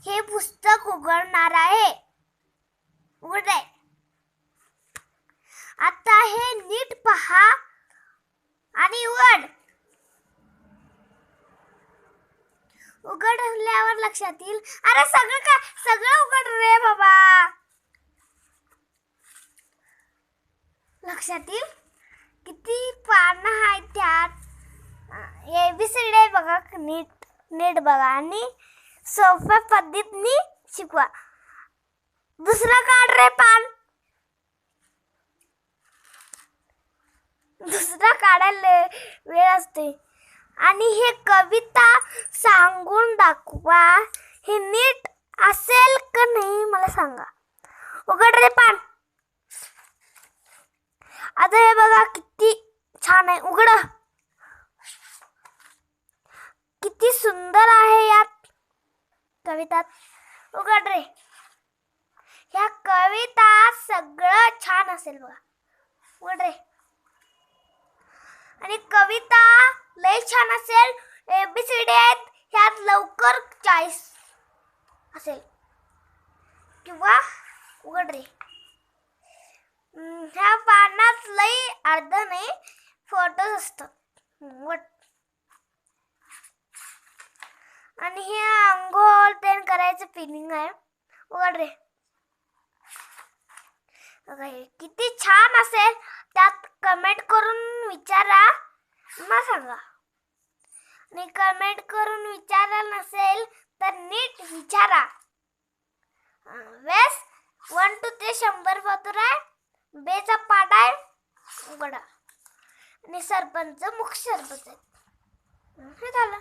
हे पुस्तक उघडणार आहे. उघडे. आता हे नीट पहा आणि उघड. उघडल्यावर लक्षात येईल. अरे सगळं उघड रे बाबा. लक्षात येईल किती पानं आहेत त्यात. ABCD आहे बघा. नीट बघा आणि सोप्या पद्धतीने शिकवा. दुसरं काढ रे पान. दुसरा काढायला वेळ असते. आणि हे कविता सांगून दाखवा. हे नीट असेल का नाही मला सांगा. उघड रे पान. आता हे बघा किती छान आहे. उघड. किती सुंदर आहे यात कविता. उघड रे. ह्या कविता सगळं छान असेल बघा. उघड रे. आणि कविता लय छान असेल. ABCD आहेत ह्यात लवकर 40 असेल किंवा उघड रे. ह्या पानात लय अर्ध नाही फोटोज असतात. आणि हे अंघोळ तेन करायचं फिलिंग आहे. उघड रे. किती छान असेल त्यात कमेंट करून विचारा. मला सांगा. आणि कमेंट करून विचारलं नसेल तर नीट विचारा. वेस 1 to 100 पत्र आहे. बेचा पाठ आहे. उघडा. आणि सरपंच मुख्य सरपंच आहे. हे झालं.